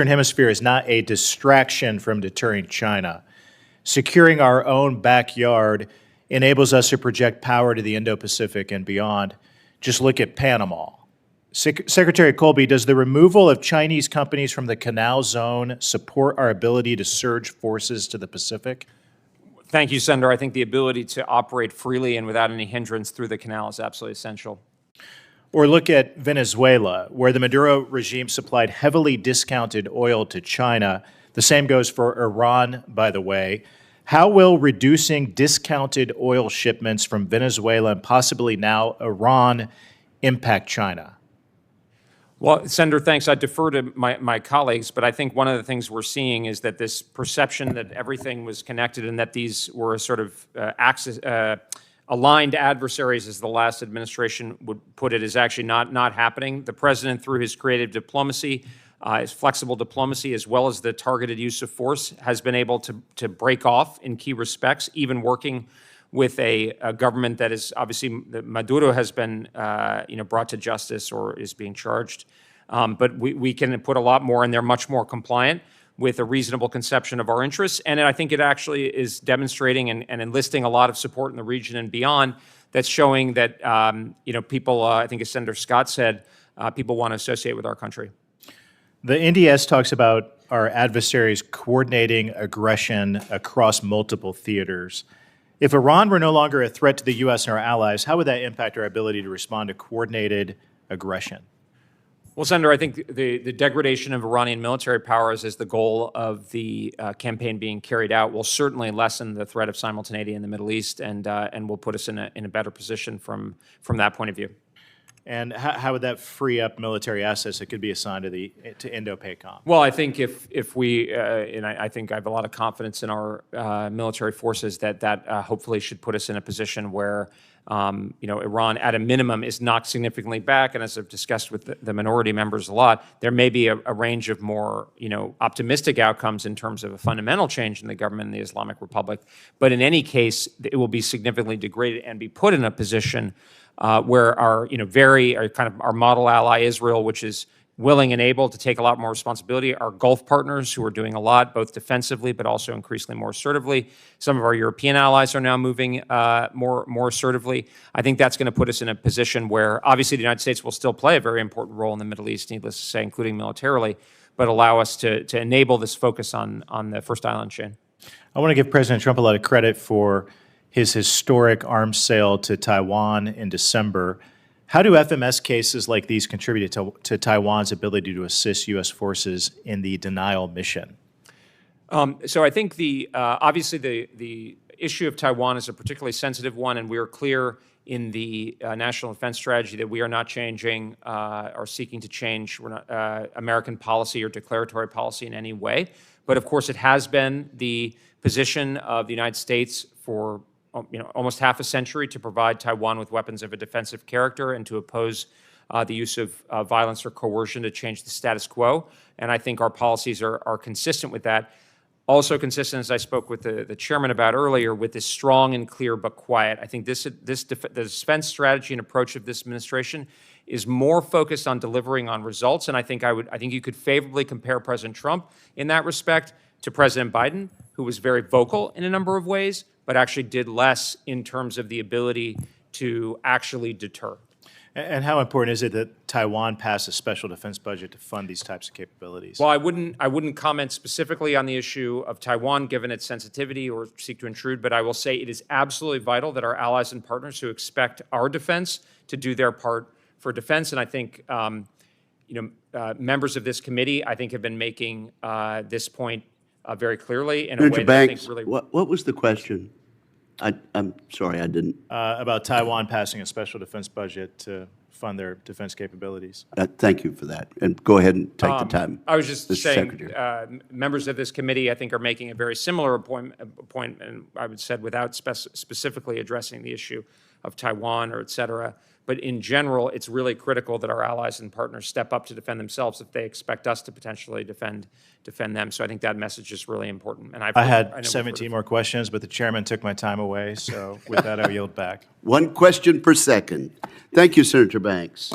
Hemisphere is not a distraction from deterring China. Securing our own backyard enables us to project power to the Indo-Pacific and beyond. Just look at Panama. Secretary Colby, does the removal of Chinese companies from the Canal Zone support our ability to surge forces to the Pacific? Thank you, Senator. I think the ability to operate freely and without any hindrance through the canal is absolutely essential. Or look at Venezuela, where the Maduro regime supplied heavily discounted oil to China. The same goes for Iran, by the way. How will reducing discounted oil shipments from Venezuela and possibly now Iran impact China? Well, Senator, thanks. I defer to my colleagues, but I think one of the things we're seeing is that this perception that everything was connected and that these were sort of aligned adversaries, as the last administration would put it, is actually not happening. The president, through his creative diplomacy, his flexible diplomacy, as well as the targeted use of force, has been able to break off in key respects, even working with a government that is obviously, Maduro has been brought to justice or is being charged. But we can put a lot more, and they're much more compliant with a reasonable conception of our interests. And I think it actually is demonstrating and enlisting a lot of support in the region and beyond, that's showing that, people, I think as Senator Scott said, people want to associate with our country. The NDS talks about our adversaries coordinating aggression across multiple theaters. If Iran were no longer a threat to the U.S. and our allies, how would that impact our ability to respond to coordinated aggression? Well, Senator, I think the degradation of Iranian military powers as the goal of the campaign being carried out will certainly lessen the threat of simultaneity in the Middle East and will put us in a better position from that point of view. And how would that free up military assets that could be assigned to Indo-PACOM? Well, I think if we, and I think I have a lot of confidence in our military forces that hopefully should put us in a position where Iran, at a minimum, is knocked significantly back. And as I've discussed with the minority members a lot, there may be a range of more, optimistic outcomes in terms of a fundamental change in the government in the Islamic Republic. But in any case, it will be significantly degraded and be put in a position where our model ally Israel, which is willing and able to take a lot more responsibility, our Gulf partners who are doing a lot, both defensively but also increasingly more assertively. Some of our European allies are now moving more assertively. I think that's going to put us in a position where obviously the United States will still play a very important role in the Middle East, needless to say, including militarily, but allow us to enable this focus on the First Island chain. I want to give President Trump a lot of credit for his historic arms sale to Taiwan in December. How do FMS cases like these contribute to Taiwan's ability to assist U.S. forces in the denial mission? So I think obviously the issue of Taiwan is a particularly sensitive one, and we are clear in the national defense strategy that we are not changing or seeking to change American policy or declaratory policy in any way. But of course, it has been the position of the United States for almost half a century to provide Taiwan with weapons of a defensive character and to oppose the use of violence or coercion to change the status quo. And I think our policies are consistent with that. Also consistent, as I spoke with the chairman about earlier, with this strong and clear but quiet. I think the defense strategy and approach of this administration is more focused on delivering on results. And I think you could favorably compare President Trump in that respect to President Biden, who was very vocal in a number of ways, but actually did less in terms of the ability to actually deter. And how important is it that Taiwan pass a special defense budget to fund these types of capabilities? Well, I wouldn't comment specifically on the issue of Taiwan, given its sensitivity, or seek to intrude, but I will say it is absolutely vital that our allies and partners who expect our defense to do their part for defense. And I think members of this committee, I think, have been making this point very clearly in a way that I think really. What was the question? I'm sorry, I didn't. About Taiwan passing a special defense budget to fund their defense capabilities. Thank you for that. And go ahead and take the time. I was just saying, members of this committee, I think, are making a very similar point, and I would say without specifically addressing the issue of Taiwan or et cetera. But in general, it's really critical that our allies and partners step up to defend themselves if they expect us to potentially defend them. So I think that message is really important. And I had 17 more questions, but the chairman took my time away. So with that, I'll yield back. One question per second. Thank you, Senator Banks.